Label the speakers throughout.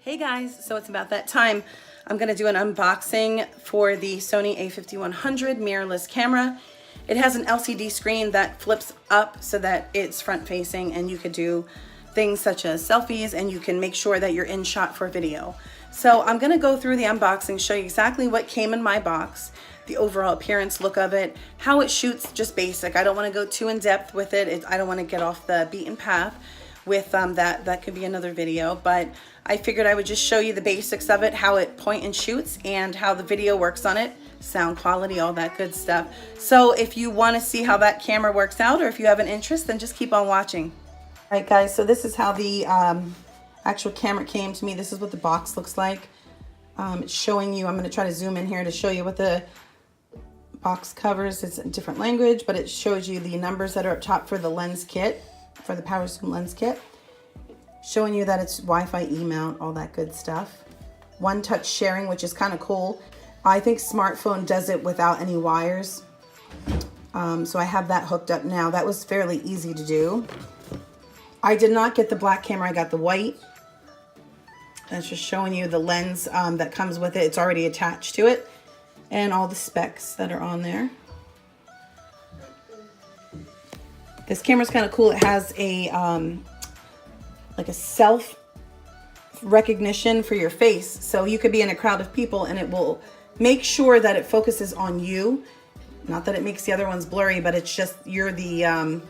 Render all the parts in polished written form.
Speaker 1: Hey guys, so it's about that time. I'm gonna do an unboxing for the Sony A5100 Mirrorless camera. It has an LCD screen that flips up so that it's front facing and you could do things such as selfies and you can make sure that you're in shot for video. So I'm gonna go through the unboxing, show you exactly what came in my box, the overall appearance, look of it, how it shoots, just basic. I don't wanna go too in depth with it. I don't wanna get off the beaten path with that could be another video, but I figured I would just show you the basics of it, how it point and shoots and how the video works on it, sound quality, all that good stuff. So if you want to see how that camera works out or if you have an interest, then just keep on watching. All right guys, so this is how the actual camera came to me. This is what the box looks like. It's showing you, I'm going to try to zoom in here to show you what the box covers. It's a different language, but it shows you the numbers that are up top for the lens kit, for the power zoom lens kit. Showing you that it's Wi-Fi E-Mount, all that good stuff. One touch sharing, which is kind of cool. I think smartphone does it without any wires. So I have that hooked up now. That was fairly easy to do. I did not get the black camera, I got the white. That's just showing you the lens that comes with it. It's already attached to it. And all the specs that are on there. This camera's kind of cool. It has a like a self recognition for your face. So you could be in a crowd of people and it will make sure that it focuses on you. Not that it makes the other ones blurry, but it's just you're the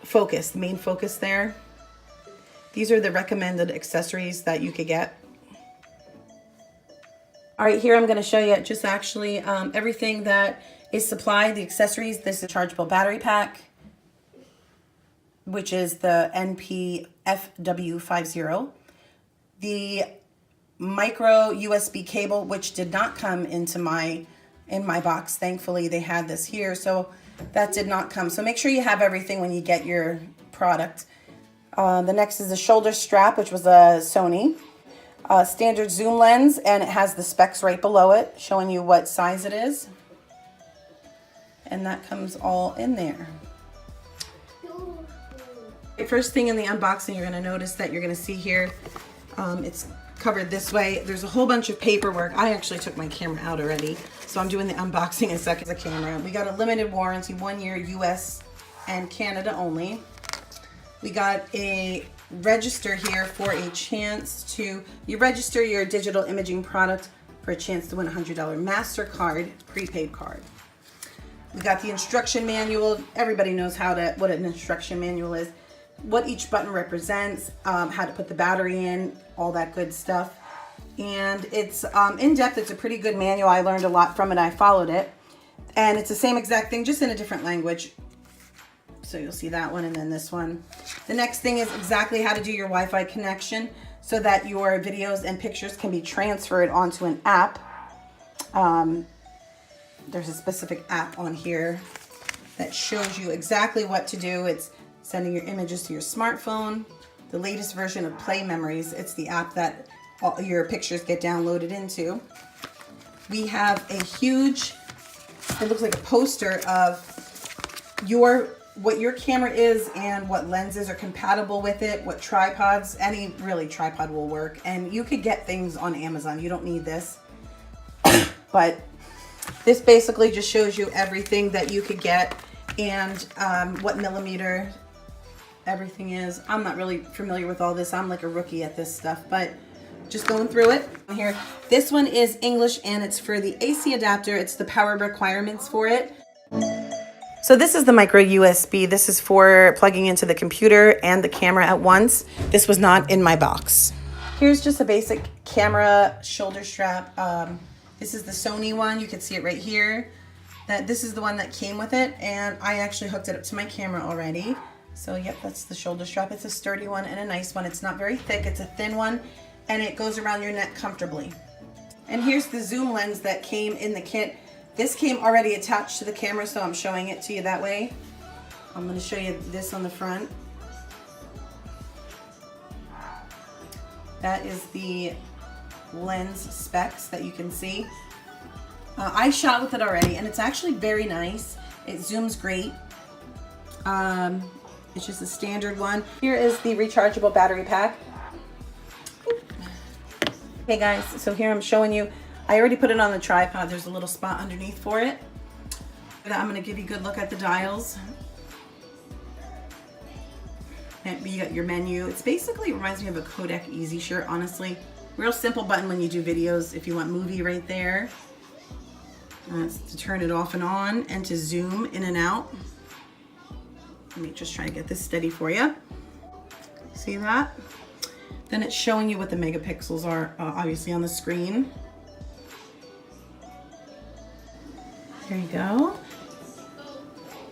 Speaker 1: focus, the main focus there. These are the recommended accessories that you could get. All right, here I'm going to show you just actually everything that is supplied, the accessories. This is a rechargeable battery pack, which is the FW50. The micro USB cable, which did not come into my box. Thankfully, they had this here, so that did not come. So make sure you have everything when you get your product. The next is the shoulder strap, which was a Sony. Standard zoom lens, and it has the specs right below it, showing you what size it is. And that comes all in there. First thing in the unboxing, you're going to notice that you're going to see here, it's covered this way. There's a whole bunch of paperwork. I actually took my camera out already, so I'm doing the unboxing in a second. The camera. We got a limited warranty, 1 year, US and Canada only. We got a register here for a chance to, you register your digital imaging product for a chance to win a $100 MasterCard prepaid card. We got the instruction manual. Everybody knows what an instruction manual is, what each button represents, how to put the battery in, all that good stuff. And it's in-depth. It's a pretty good manual. I learned a lot from it. I followed it. And it's the same exact thing, just in a different language. So you'll see that one and then this one. The next thing is exactly how to do your Wi-Fi connection so that your videos and pictures can be transferred onto an app. There's a specific app on here that shows you exactly what to do. It's sending your images to your smartphone. The latest version of Play Memories, it's the app that all your pictures get downloaded into. We have a huge, it looks like a poster of what your camera is and what lenses are compatible with it, what tripods, any really tripod will work. And you could get things on Amazon. You don't need this. But this basically just shows you everything that you could get and what millimeter everything is. I'm not really familiar with all this. I'm like a rookie at this stuff, but just going through it. Here, this one is English and it's for the AC adapter. It's the power requirements for it. So this is the micro USB. This is for plugging into the computer and the camera at once. This was not in my box. Here's just a basic camera shoulder strap. This is the Sony one. You can see it right here. This is the one that came with it, and I actually hooked it up to my camera already. So yep, that's the shoulder strap. It's a sturdy one and a nice one. It's not very thick. It's a thin one, and it goes around your neck comfortably. And here's the zoom lens that came in the kit. This came already attached to the camera, so I'm showing it to you that way. I'm going to show you this on the front. That is the lens specs that you can see. I shot with it already, and it's actually very nice. It zooms great. It's just a standard one. Here is the rechargeable battery pack. Hey guys, so here I'm showing you, I already put it on the tripod. There's a little spot underneath for it. I'm going to give you a good look at the dials. And you got your menu. It's basically, it reminds me of a Kodak Easy Shirt, honestly. Real simple button when you do videos. If you want movie right there. That's to turn it off and on and to zoom in and out. Let me just try to get this steady for you. See that? Then it's showing you what the megapixels are, obviously on the screen. There you go.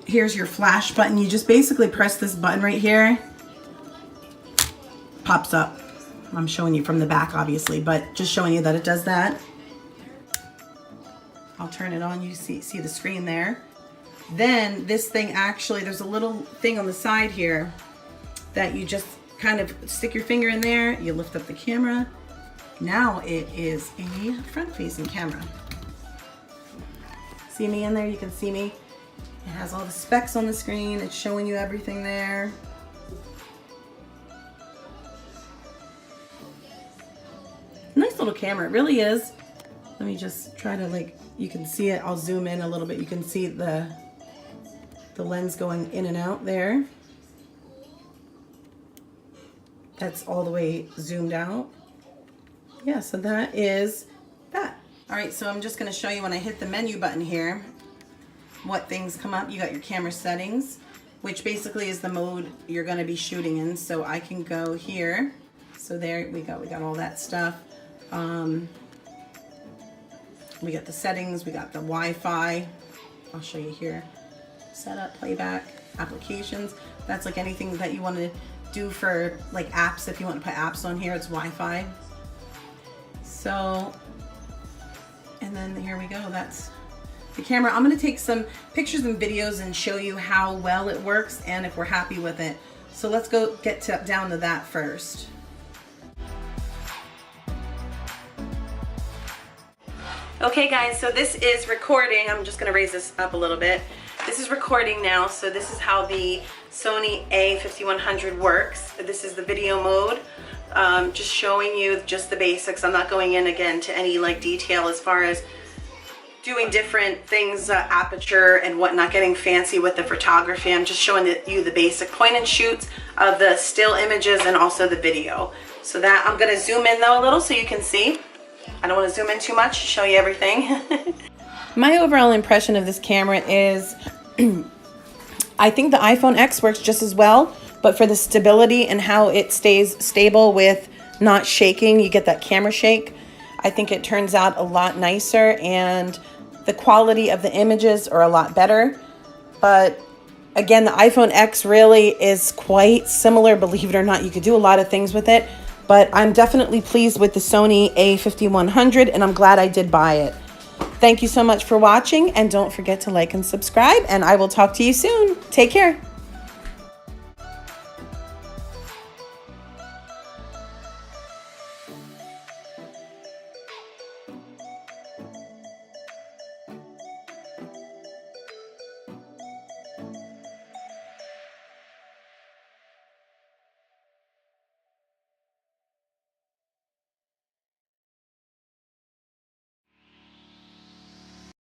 Speaker 1: Here's your flash button. You just basically press this button right here. Pops up. I'm showing you from the back, obviously, but just showing you that it does that. I'll turn it on. You see the screen there. Then this thing actually, there's a little thing on the side here that you just kind of stick your finger in there. You lift up the camera. Now it is a front-facing camera. See me in there? You can see me. It has all the specs on the screen. It's showing you everything there. Nice little camera, it really is. Let me just try to, like, you can see it. I'll zoom in a little bit. You can see the lens going in and out there. That's all the way zoomed out. Yeah, so that is that. All right, so I'm just gonna show you when I hit the menu button here, what things come up. You got your camera settings, which basically is the mode you're gonna be shooting in. So I can go here. So there we go, we got all that stuff. We got the settings, we got the Wi-Fi. I'll show you here. Setup, playback, applications. That's like anything that you want to do for like apps. If you want to put apps on here, it's Wi-Fi. So, and then here we go. That's the camera. I'm going to take some pictures and videos and show you how well it works and if we're happy with it. So let's go get down to that first. Okay guys, so this is recording. I'm just going to raise this up a little bit. This is recording now, so this is how the Sony A5100 works. This is the video mode. Just showing you just the basics. I'm not going in again to any like detail as far as doing different things, aperture and whatnot, getting fancy with the photography. I'm just showing you the basic point and shoots of the still images and also the video. So that I'm going to zoom in though a little so you can see. I don't want to zoom in too much, show you everything. My overall impression of this camera is I think the iPhone X works just as well, but for the stability and how it stays stable with not shaking, you get that camera shake. I think it turns out a lot nicer and the quality of the images are a lot better. But again, the iPhone X really is quite similar, believe it or not. You could do a lot of things with it, but I'm definitely pleased with the Sony A5100 and I'm glad I did buy it. Thank you so much for watching and don't forget to like and subscribe and I will talk to you soon. Take care.